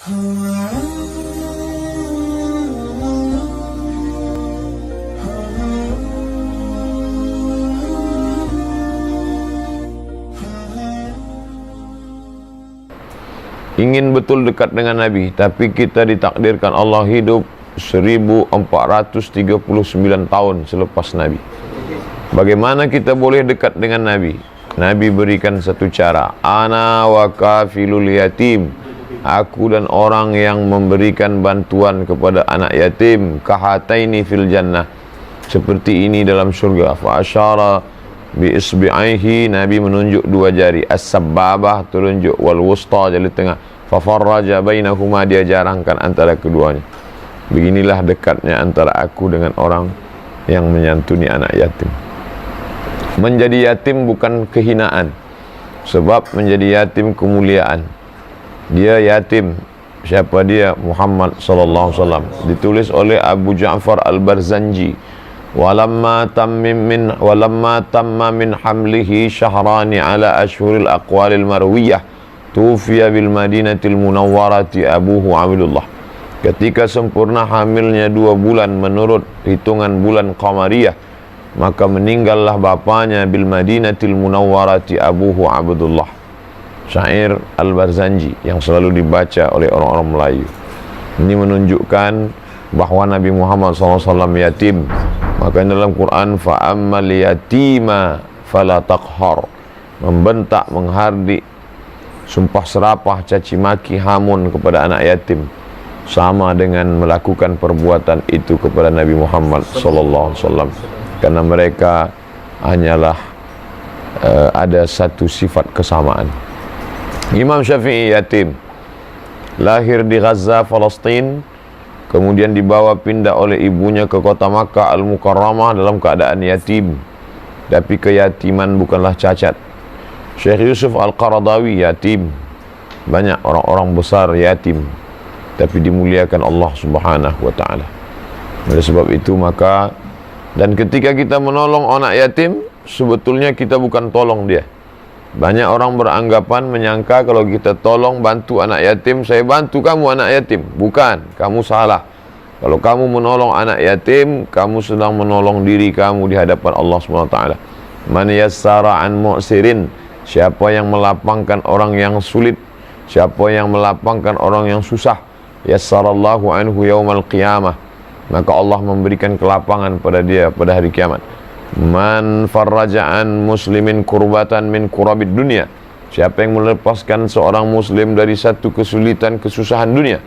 Ingin betul dekat dengan Nabi, tapi kita ditakdirkan Allah hidup 1439 tahun selepas Nabi. Bagaimana kita boleh dekat dengan Nabi? Nabi berikan satu cara. Ana wa kafilul yatim. Aku dan orang yang memberikan bantuan kepada anak yatim. Kahataini fil jannah. Seperti ini dalam surga. Fa asyara bi isbi'aihi. Nabi menunjuk dua jari. As-sabbabah telunjuk, wal wusta jari tengah. Fa farraja bainahuma, dia jarangkan antara keduanya. Beginilah dekatnya antara aku dengan orang yang menyantuni anak yatim. Menjadi yatim bukan kehinaan, sebab menjadi yatim kemuliaan. Dia yatim. Siapa dia? Muhammad sallallahu alaihi wasallam. Ditulis oleh Abu Ja'far Al-Barzanji. Walamma tamma min hamlihi syahrani ala ashhuril aqwalil marwiyah tufiya bil madinatil munawwarati abuhu Abdullah. Ketika sempurna hamilnya 2 bulan menurut hitungan bulan Qamariyah, maka meninggallah bapanya bil Madinatil Munawwarati abuhu Abdullah. Syair Al-Barzanji yang selalu dibaca oleh orang-orang Melayu. Ini menunjukkan bahawa Nabi Muhammad SAW yatim. Maka dalam Quran, fa'ammal yatima fala taqhar, membentak, menghardik, sumpah serapah, caci maki, hamun kepada anak yatim, sama dengan melakukan perbuatan itu kepada Nabi Muhammad SAW. Karena mereka hanyalah ada satu sifat kesamaan. Imam Syafi'i yatim, lahir di Gaza, Palestin, kemudian dibawa pindah oleh ibunya ke kota Makkah Al-Mukarramah dalam keadaan yatim. Tapi keyatiman bukanlah cacat. Syekh Yusuf Al-Qaradawi yatim. Banyak orang-orang besar yatim, tapi dimuliakan Allah Subhanahu wa ta'ala. Oleh sebab itu maka, dan ketika kita menolong anak yatim, sebetulnya kita bukan tolong dia. Banyak orang beranggapan, menyangka kalau kita tolong, bantu anak yatim, saya bantu kamu anak yatim. Bukan, kamu salah. Kalau kamu menolong anak yatim, kamu sedang menolong diri kamu di hadapan Allah Subhanahu wa ta'ala. Man yassara an mu'sirin, siapa yang melapangkan orang yang sulit, siapa yang melapangkan orang yang susah, yassarallahu anhu yaumal qiyamah, maka Allah memberikan kelapangan pada dia pada hari kiamat. Man farraja'an muslimin kurbatan min kurabid dunia, siapa yang melepaskan seorang muslim dari satu kesulitan, kesusahan dunia,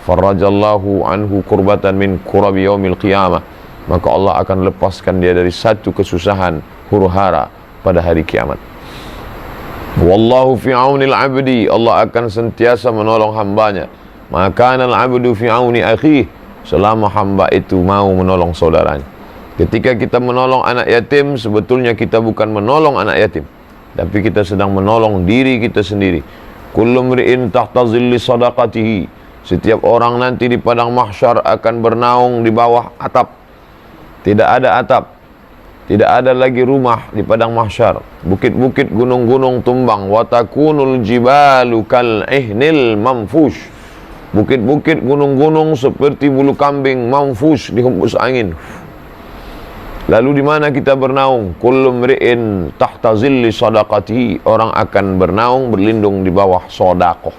farrajallahu anhu kurbatan min kurabi yaumil qiyamah, maka Allah akan lepaskan dia dari satu kesusahan, huru-hara pada hari kiamat. Wallahu fi aunil abdi, Allah akan sentiasa menolong hambanya. Maka al-abdu fi auni akhihi, selama hamba itu mau menolong saudaranya. Ketika kita menolong anak yatim, sebetulnya kita bukan menolong anak yatim, tapi kita sedang menolong diri kita sendiri. Kullu mri'in tahta zilli sadaqatihi, setiap orang nanti di padang mahsyar akan bernaung di bawah atap. Tidak ada atap, tidak ada lagi rumah di padang mahsyar. Bukit-bukit, gunung-gunung tumbang. Wa takunul jibalu kal ihnil manfush, bukit-bukit, gunung-gunung seperti bulu kambing manfush, dihembus angin. Lalu di mana kita bernaung? Kullu mri'in tahta zilli sadaqatihi, orang akan bernaung, berlindung di bawah sedekah.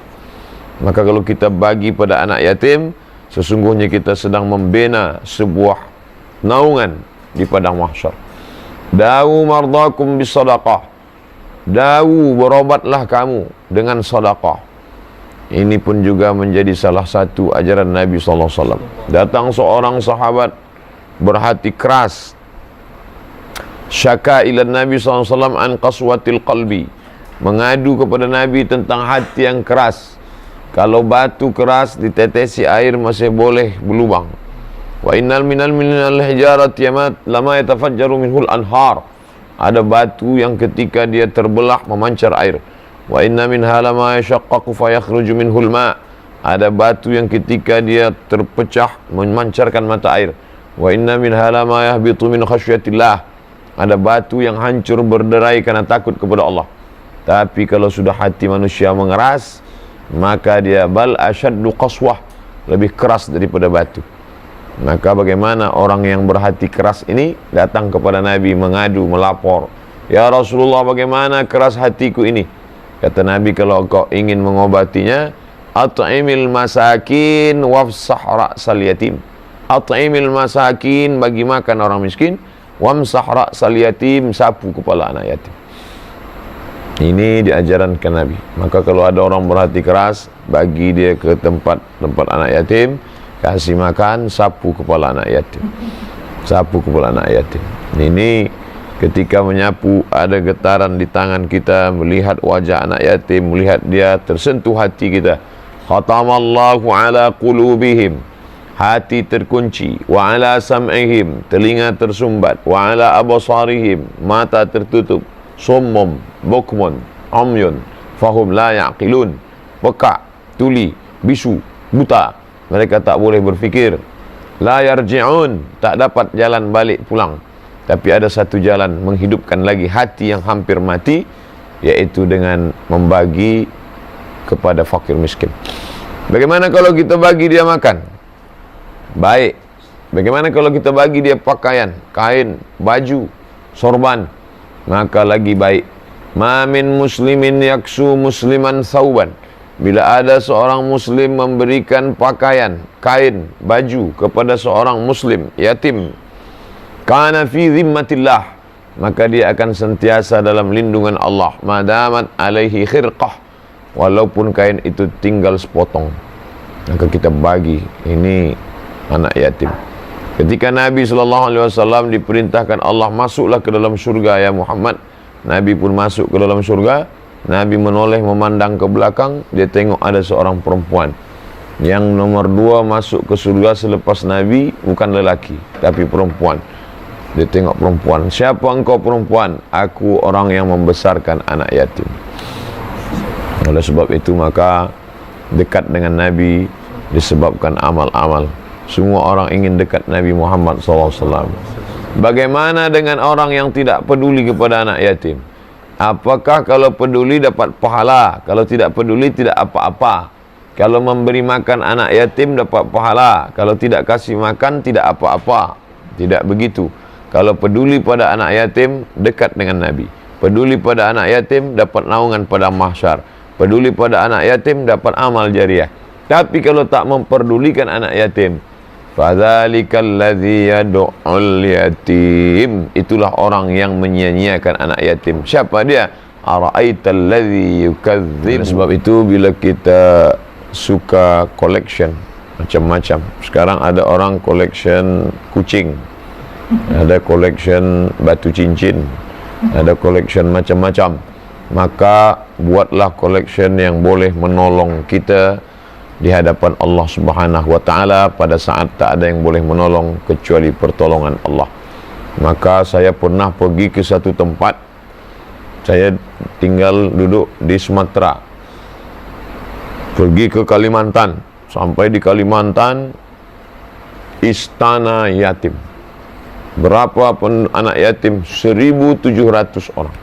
Maka kalau kita bagi pada anak yatim, sesungguhnya kita sedang membina sebuah naungan di padang mahsyar. Dawu mardakum bisadaqah, dawu, berobatlah kamu dengan sedekah. Ini pun juga menjadi salah satu ajaran Nabi SAW. Datang seorang sahabat berhati keras, syaka ila Nabi SAW an qaswatil qalbi, mengadu kepada Nabi tentang hati yang keras. Kalau batu keras ditetesi air masih boleh berlubang. Wa innal minal hijarati lama yatafajjaru minhul anhar, ada batu yang ketika dia terbelah memancar air. Wa inna minha lama yashaqqaqu fayakhruju minhul ma', ada batu yang ketika dia terpecah memancarkan mata air. Wa inna minha lama yahbitu min khasyatillah, ada batu yang hancur berderai karena takut kepada Allah. Tapi kalau sudah hati manusia mengeras, maka dia bal asyaddu qaswah, lebih keras daripada batu. Maka bagaimana orang yang berhati keras ini datang kepada Nabi mengadu, melapor, "Ya Rasulullah, bagaimana keras hatiku ini?" Kata Nabi, kalau kau ingin mengobatinya, at'imil masakin wafsah ra'sal yatim. At'imil masakin, bagi makan orang miskin, wamsah ra'sal yatim, sapu kepala anak yatim. Ini diajarankan Nabi. Maka kalau ada orang berhati keras, bagi dia ke tempat anak yatim, kasih makan, sapu kepala anak yatim. Sapu kepala anak yatim. Ini ketika menyapu ada getaran di tangan kita, melihat wajah anak yatim, melihat dia, tersentuh hati kita. Khatamallahu ala qulubihim, hati terkunci, wa ala sam'ihim, telinga tersumbat, wa ala abasarihim, mata tertutup, summum bukmun umyun fahum la yaqilun, pekak, tuli, bisu, buta, mereka tak boleh berfikir. La yarji'un, tak dapat jalan balik pulang. Tapi ada satu jalan menghidupkan lagi hati yang hampir mati, yaitu dengan membagi kepada fakir miskin. Bagaimana kalau kita bagi dia makan? Baik. Bagaimana kalau kita bagi dia pakaian, kain, baju, sorban? Maka lagi baik. Ma min muslimin yaksu musliman thawban. Bila ada seorang muslim memberikan pakaian, kain, baju kepada seorang muslim yatim, kana fi zimmatillah, maka dia akan sentiasa dalam lindungan Allah, madamat alaihi khirqah, walaupun kain itu tinggal sepotong. Maka kita bagi ini anak yatim. Ketika Nabi SAW diperintahkan Allah, masuklah ke dalam surga ya Muhammad, Nabi pun masuk ke dalam surga. Nabi menoleh memandang ke belakang, dia tengok ada seorang perempuan. Yang nomor 2 masuk ke surga selepas Nabi bukan lelaki, tapi perempuan. Dia tengok perempuan. Siapa engkau perempuan? Aku orang yang membesarkan anak yatim. Oleh sebab itu maka dekat dengan Nabi disebabkan amal-amal. Semua orang ingin dekat Nabi Muhammad SAW. Bagaimana dengan orang yang tidak peduli kepada anak yatim? Apakah kalau peduli dapat pahala? Kalau tidak peduli tidak apa-apa. Kalau memberi makan anak yatim dapat pahala. Kalau tidak kasih makan tidak apa-apa. Tidak begitu. Kalau peduli pada anak yatim, dekat dengan Nabi. Peduli pada anak yatim, dapat naungan pada mahsyar. Peduli pada anak yatim, dapat amal jariah. Tapi kalau tak memperdulikan anak yatim, fadzalikal ladzi yad'ul yatim, itulah orang yang menyia-nyiakan anak yatim. Siapa dia? Ara'aital ladzi yukadzdzib. Sebab itu bila kita suka collection macam-macam. Sekarang ada orang collection kucing, ada collection batu cincin, ada collection macam-macam. Maka buatlah collection yang boleh menolong kita di hadapan Allah Subhanahu wa taala pada saat tak ada yang boleh menolong kecuali pertolongan Allah. Maka saya pernah pergi ke satu tempat. Saya tinggal duduk di Sumatera. Pergi ke Kalimantan. Sampai di Kalimantan, istana yatim. Berapa pun anak yatim? 1.700 orang.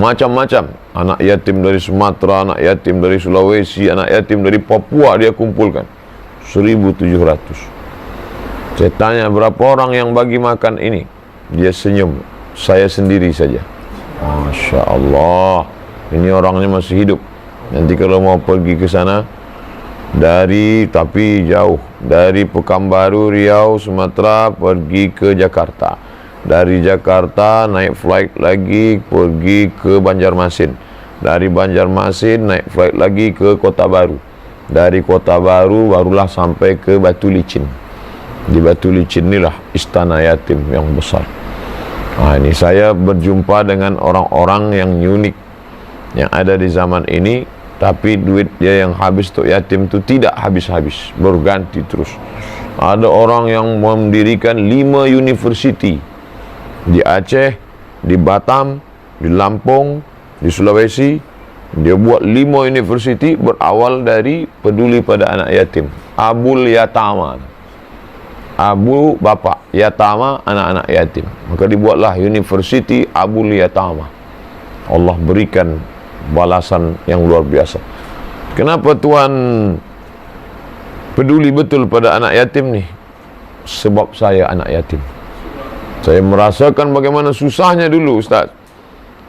Macam-macam. Anak yatim dari Sumatera, anak yatim dari Sulawesi, anak yatim dari Papua dia kumpulkan. 1.700. Saya tanya berapa orang yang bagi makan ini? Dia senyum. Saya sendiri saja. Masya Allah. Ini orangnya masih hidup. Nanti kalau mau pergi ke sana, tapi jauh. Dari Pekanbaru, Riau, Sumatera, pergi ke Jakarta. Dari Jakarta naik flight lagi pergi ke Banjarmasin. Dari Banjarmasin naik flight lagi ke Kota Baru. Dari Kota Baru barulah sampai ke Batu Licin. Di Batu Licin inilah istana yatim yang besar. Nah, ini saya berjumpa dengan orang-orang yang unik yang ada di zaman ini, tapi duit dia yang habis untuk yatim itu tidak habis-habis, berganti terus. Ada orang yang mendirikan 5 university di Aceh, di Batam, di Lampung, di Sulawesi. Dia buat 5 university berawal dari peduli pada anak yatim. Abul Yatama, Abu bapak, Yatama anak-anak yatim. Maka dibuatlah university Abul Yatama. Allah berikan balasan yang luar biasa. Kenapa Tuhan peduli betul pada anak yatim nih? Sebab saya anak yatim. Saya merasakan bagaimana susahnya dulu, Ustaz.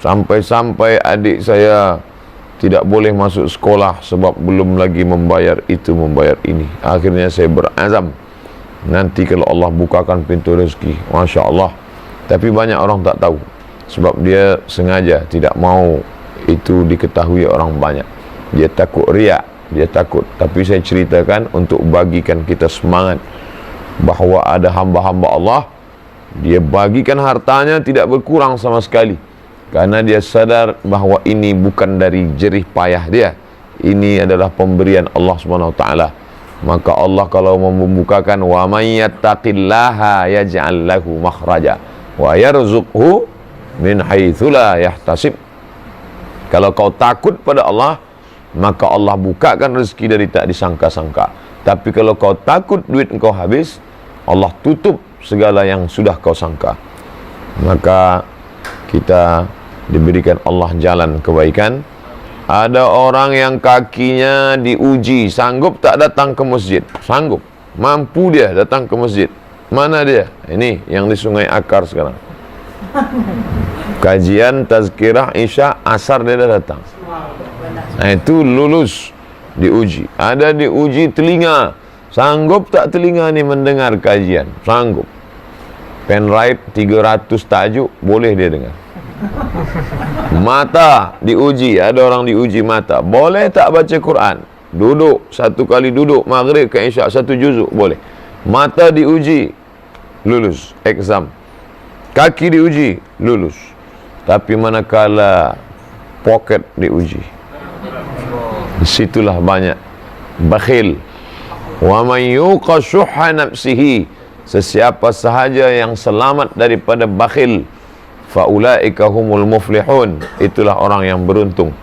Sampai-sampai adik saya tidak boleh masuk sekolah sebab belum lagi membayar itu, membayar ini. Akhirnya saya berazam, nanti kalau Allah bukakan pintu rezeki, Masya Allah. Tapi banyak orang tak tahu, sebab dia sengaja tidak mau itu diketahui orang banyak. Dia takut riak, dia takut. Tapi saya ceritakan untuk bagikan kita semangat bahawa ada hamba-hamba Allah, dia bagikan hartanya tidak berkurang sama sekali, karena dia sadar bahawa ini bukan dari jerih payah dia, ini adalah pemberian Allah SWT. Maka Allah kalau membukakan, wa may yattaqillaha yaj'al lahu makhraja wa yarzuqhu min haitsu la yahtasib. Kalau kau takut pada Allah, maka Allah bukakan rezeki dari tak disangka-sangka. Tapi kalau kau takut duit engkau habis, Allah tutup segala yang sudah kau sangka. Maka kita diberikan Allah jalan kebaikan. Ada orang yang kakinya diuji, sanggup tak datang ke masjid? Sanggup, mampu dia datang ke masjid. Mana dia? Ini yang di Sungai Akar sekarang. Kajian tazkirah Isya, asar dia dah datang. Nah, itu lulus, diuji. Ada diuji telinga, sanggup tak telinga ni mendengar kajian? Sanggup. Penrite 300 tajuk boleh dia dengar. Mata diuji, ada orang diuji mata, boleh tak baca Quran? Duduk, satu kali duduk maghrib ke Isya, satu juzuk boleh. Mata diuji, lulus exam. Kaki diuji, lulus. Tapi manakala poket diuji, disitulah banyak bakhil. Wa man yuqa syuhha nafsihi, sesiapa sahaja yang selamat daripada bakhil, faulaika humul muflihun, itulah orang yang beruntung.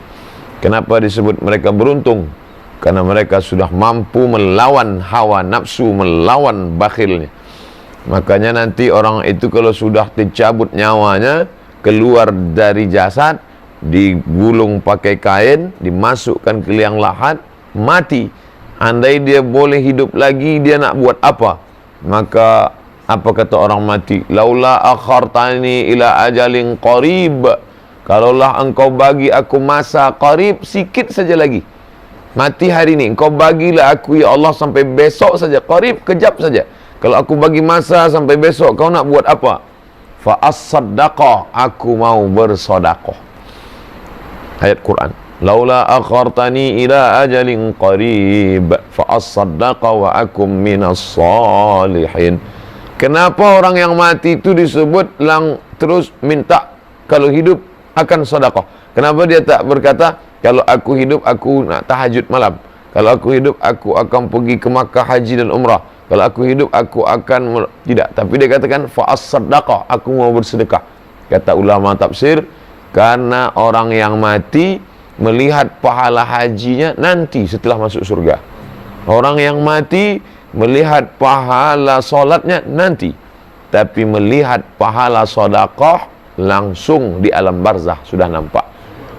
Kenapa disebut mereka beruntung? Karena mereka sudah mampu melawan hawa nafsu, melawan bakhilnya. Makanya nanti orang itu kalau sudah dicabut nyawanya, keluar dari jasad, digulung pakai kain, dimasukkan ke liang lahat, mati. Andai dia boleh hidup lagi, dia nak buat apa? Maka apa kata orang mati? Laula akhartani ila ajalin qarib, kalaulah engkau bagi aku masa qarib, sikit saja lagi, mati hari ini, engkau bagilah aku ya Allah sampai besok saja, qarib, kejap saja. Kalau aku bagi masa sampai besok, kau nak buat apa? Fa as-saddaqa, aku mau bersedekah. Ayat Quran. Laula akhartani ila ajalin qarib fa as-saddaqa wa akum minas salihin. Kenapa orang yang mati itu disebut terus minta kalau hidup akan sedekah? Kenapa dia tak berkata kalau aku hidup aku nak tahajud malam, kalau aku hidup aku akan pergi ke Makkah haji dan umrah, kalau aku hidup aku akan tidak, tapi dia katakan fa as-sadaqah, aku mau bersedekah. Kata ulama tafsir, karena orang yang mati melihat pahala hajinya nanti setelah masuk surga. Orang yang mati melihat pahala solatnya nanti, tapi melihat pahala sedekah langsung di alam barzah sudah nampak.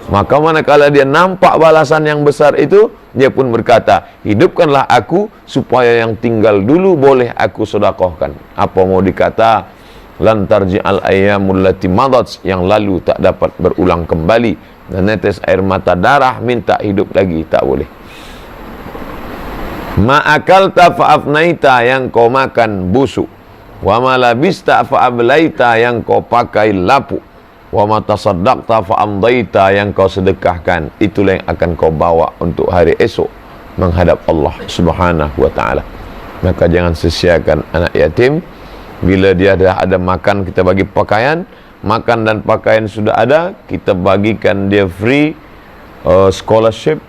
Maka manakala dia nampak balasan yang besar itu, dia pun berkata, hidupkanlah aku supaya yang tinggal dulu boleh aku sedekahkan. Apa mau dikata? Lan tarji'al ayyamul lati madat, yang lalu tak dapat berulang kembali. Dan netes air mata darah minta hidup lagi, tak boleh. Ma'akalta fa'afnaita, yang kau makan busuk. Wa ma labista fa'ablaita, yang kau pakai lapuk. Wa ma tasaddaqta fa'amdaita, yang kau sedekahkan, itulah yang akan kau bawa untuk hari esok menghadap Allah Subhanahu wa ta'ala. Maka jangan sia-siakan anak yatim. Bila dia dah ada makan, kita bagi pakaian. Makan dan pakaian sudah ada, kita bagikan dia free scholarship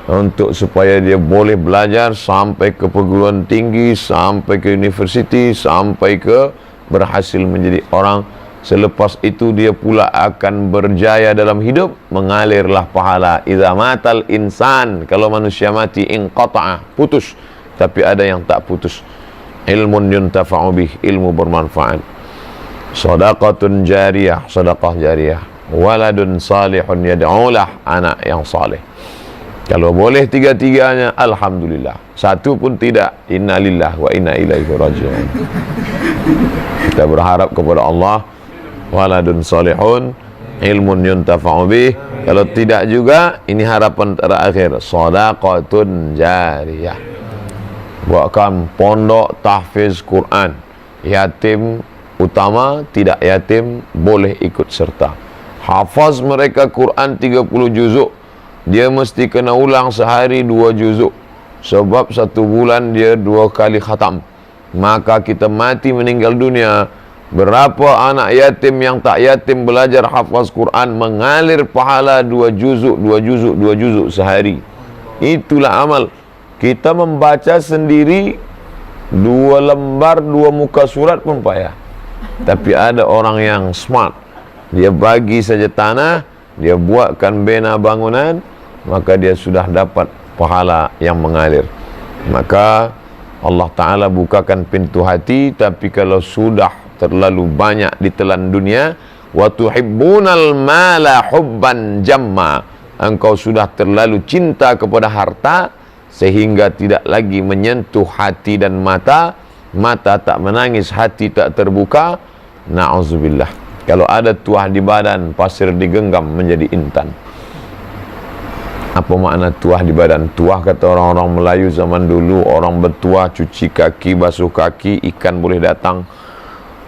untuk supaya dia boleh belajar sampai ke perguruan tinggi, sampai ke universiti, sampai ke berhasil menjadi orang. Selepas itu dia pula akan berjaya dalam hidup, mengalirlah pahala. Idza matal insan, kalau manusia mati, inqata'a, putus. Tapi ada yang tak putus. Ilmun yuntafa'u bih, ilmu bermanfaat. Shadaqatun jariyah, sedekah jariyah. waladun salihun yad'ulah, anak yang saleh. Kalau boleh tiga-tiganya, alhamdulillah. Satu pun tidak, innalillah wa inna ilaihi raji'un. Kita berharap kepada Allah, waladun salihun, ilmun yuntafa'u bih. Kalau tidak juga, ini harapan terakhir, shadaqatun jariyah. Buatkan pondok tahfiz Quran. Yatim utama, tidak yatim boleh ikut serta. Hafaz mereka Quran 30 juzuk, dia mesti kena ulang sehari 2 juzuk, sebab 1 bulan dia 2 kali khatam. Maka kita mati meninggal dunia, berapa anak yatim yang tak yatim belajar hafaz Quran, mengalir pahala 2 juzuk, 2 juzuk, 2 juzuk sehari. Itulah amal. Kita membaca sendiri 2 lembar 2 muka surat pun payah. Tapi ada orang yang smart, dia bagi saja tanah, dia buatkan bena bangunan, maka dia sudah dapat pahala yang mengalir. Maka Allah Ta'ala bukakan pintu hati. Tapi kalau sudah terlalu banyak ditelan dunia, wa tuhibbunal mala hubban jamma, engkau sudah terlalu cinta kepada harta sehingga tidak lagi menyentuh hati dan mata. Mata tak menangis, hati tak terbuka. Na'udzubillah. Kalau ada tuah di badan, pasir digenggam menjadi intan. Apa makna tuah di badan? Tuah kata orang-orang Melayu zaman dulu, orang bertuah, cuci kaki, basuh kaki, ikan boleh datang.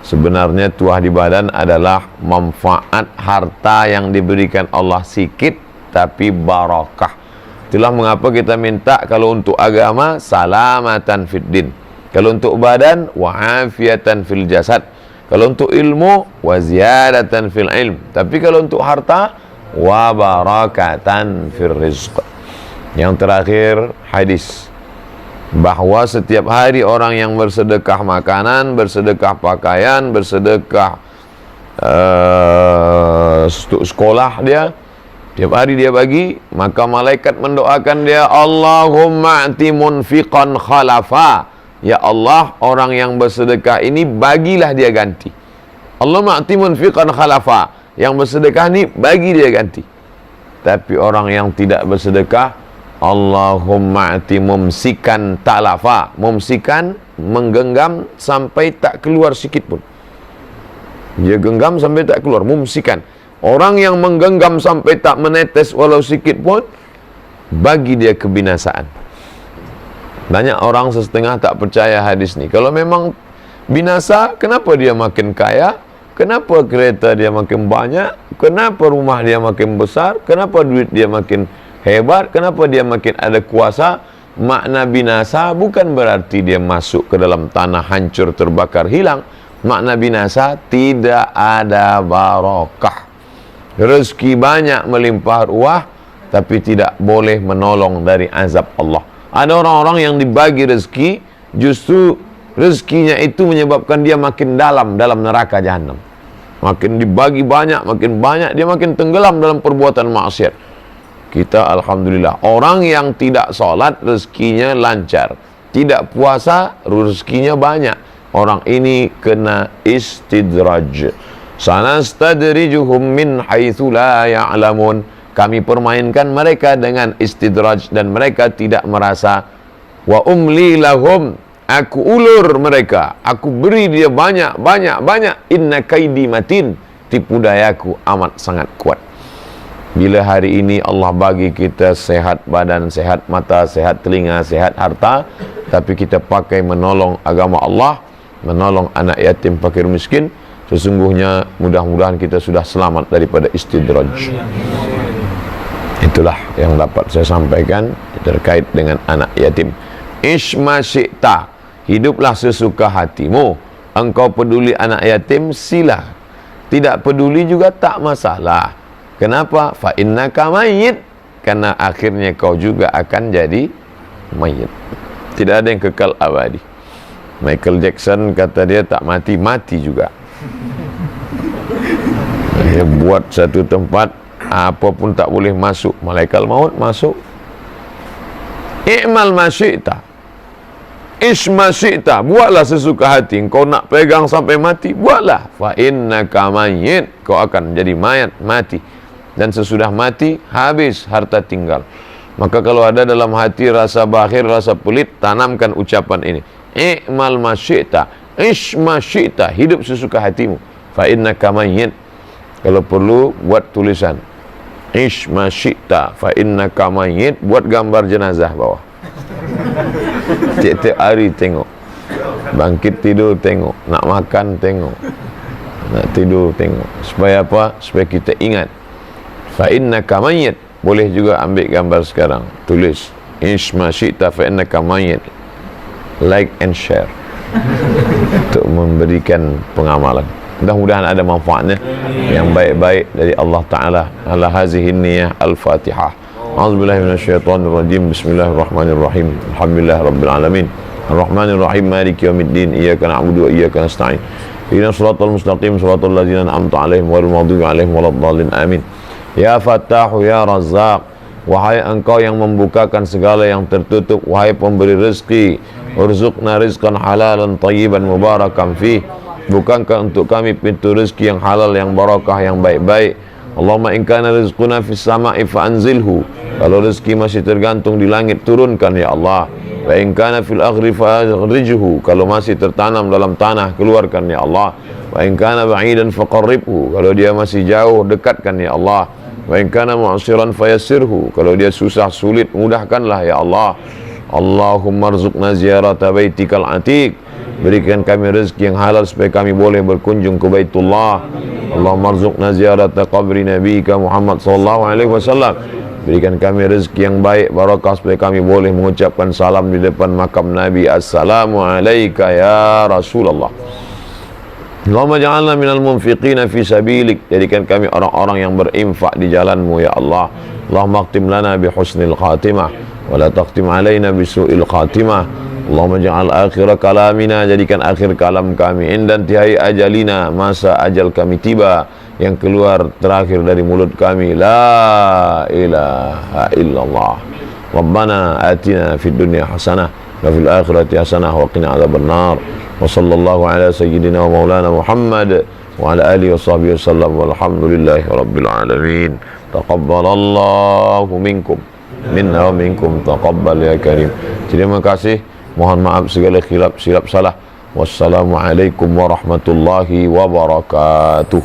Sebenarnya tuah di badan adalah manfaat harta yang diberikan Allah sikit tapi barakah. Itulah mengapa kita minta kalau untuk agama salamatan fid din, kalau untuk badan wa'afiatan fil jasad, kalau untuk ilmu wa ziyadatan fil ilm, tapi kalau untuk harta wa barakatan fil rizq. Yang terakhir hadis bahwa setiap hari orang yang bersedekah makanan, bersedekah pakaian, bersedekah untuk sekolah dia, tiap hari dia bagi, maka malaikat mendoakan dia, Allahumma ati munfiqan khalafa, ya Allah, orang yang bersedekah ini bagilah dia ganti. Allahumma ati munfiqan khalafa, yang bersedekah ni bagi dia ganti. Tapi orang yang tidak bersedekah, Allahumma ati mumsikan talafa, mumsikan menggenggam sampai tak keluar sikit pun. Dia genggam sampai tak keluar, mumsikan. Orang yang menggenggam sampai tak menetes walau sikit pun, bagi dia kebinasaan. Banyak orang setengah tak percaya hadis ni. Kalau memang binasa, kenapa dia makin kaya? Kenapa kereta dia makin banyak? Kenapa rumah dia makin besar? Kenapa duit dia makin hebat? Kenapa dia makin ada kuasa? Makna binasa bukan berarti dia masuk ke dalam tanah hancur, terbakar, hilang. Makna binasa tidak ada barakah. Rezeki banyak melimpah ruah, tapi tidak boleh menolong dari azab Allah. Ada orang-orang yang dibagi rezeki, justru rezekinya itu menyebabkan dia makin dalam neraka jahanam. Makin dibagi banyak, dia makin tenggelam dalam perbuatan maksiat. Kita alhamdulillah, orang yang tidak salat rezekinya lancar, tidak puasa rezekinya banyak. Orang ini kena istidraj. Sanastadrijuhum min haitsu la ya'lamun. Kami permainkan mereka dengan istidraj dan mereka tidak merasa. Wa umli lahum, aku ulur mereka, aku beri dia banyak. Inna kaidi matin, tipu dayaku amat sangat kuat. Bila hari ini Allah bagi kita sehat badan, sehat mata, sehat telinga, sehat harta, tapi kita pakai menolong agama Allah, menolong anak yatim, fakir miskin, sesungguhnya mudah-mudahan kita sudah selamat daripada istidraj. Itulah yang dapat saya sampaikan terkait dengan anak yatim. Ishma syi'ta, hiduplah sesuka hatimu. Engkau peduli anak yatim, sila. Tidak peduli juga tak masalah. Kenapa? Fa innaka mayyit, karena akhirnya kau juga akan jadi mayit. Tidak ada yang kekal abadi. Michael Jackson kata dia tak mati, mati juga. Dia buat satu tempat apa pun tak boleh masuk, malaikat maut masuk. I'mal ma syi'ta, Isma syi'ta, buatlah sesuka hati. Kau nak pegang sampai mati, buatlah. Fa innaka mayyit, kau akan jadi mayat, mati. Dan sesudah mati, habis harta tinggal. Maka kalau ada dalam hati rasa bakhil, rasa pelit, tanamkan ucapan ini. I'mal ma syi'ta, isma syi'ta, hidup sesuka hatimu. Fa innaka mayyit. Kalau perlu buat tulisan. Isma syi'ta, fa innaka mayyit, buat gambar jenazah bawah. Tiap-tiap hari tengok. Bangkit tidur tengok, nak makan tengok, nak tidur tengok. Supaya apa? Supaya kita ingat. Fa innaka mayyit. Boleh juga ambil gambar sekarang, tulis Isma syi'ta fa innaka mayyit. Like and share untuk memberikan pengamalan. Mudah-mudahan ada manfaatnya yang baik-baik dari Allah Ta'ala. Ala hazihi niyah al-Fatihah. A'udzubillahi minasyaitonirrajim. Bismillahirrahmanirrahim. Alhamdulillah rabbil alamin. Ar-Rahmanirrahim. Maliki yaumiddin. Iyyaka na'budu wa iyyaka nasta'in. Ihdinas siratal mustaqim, siratal ladzina an'amta 'alaihim ghairil maghdubi 'alaihim waladdallin. Amin. Ya Fattahu ya Razzaq, wahai engkau yang membukakan segala yang tertutup, wahai pemberi rezeki, urzuqna rizqan halalan tayyiban mubarakan fih, bukankah untuk kami pintu rezeki yang halal, yang barakah, yang baik-baik. Allahumma in kana rizquna fis sama'i fa anzilhu, kalau rezeki masih tergantung di langit, turunkan ya Allah. Wa in kana fil aghri fa akhrijhu, kalau masih tertanam dalam tanah, keluarkan ya Allah. Wa in kana ba'idan fa qarribhu, kalau dia masih jauh, dekatkan ya Allah. Wa in kana mu'siran fayassirhu, kalau dia susah sulit, mudahkanlah ya Allah. Allahumma rzuqna ziyarata baitikal atiq, berikan kami rezeki yang halal supaya kami boleh berkunjung ke Baitullah. Allahumma rzuqna ziyarata qabri nabiyika Muhammad sallallahu alaihi wasallam, berikan kami rezeki yang baik, barakah supaya kami boleh mengucapkan salam di depan makam Nabi. Assalamu alayka ya Rasulullah. Allahumma ja'alna minal munfiqina fi sabilik, jadikan kami orang-orang yang berinfak di jalanmu ya Allah. Allahumma akhtim lana bi husnil khatimah wa la taqtim alaina bi su'il khatimah. Allahumma ja'al akhir kalamina, jadikan akhir kalam kami indan tihai ajalina, masa ajal kami tiba, yang keluar terakhir dari mulut kami, la ilaha illallah. Rabbana atina fid dunya hasanah wa fil akhirati hasanah wa qina adzabannar. Wa sallallahu ala sayyidina wa maulana Muhammad wa ala alihi wa sahbihi wasallam, walhamdulillahi rabbil alamin. Taqabbalallahu minkum minna wa minkum taqabbal ya karim. Terima kasih, mohon maaf segala silap salah. Wassalamualaikum warahmatullahi wabarakatuh.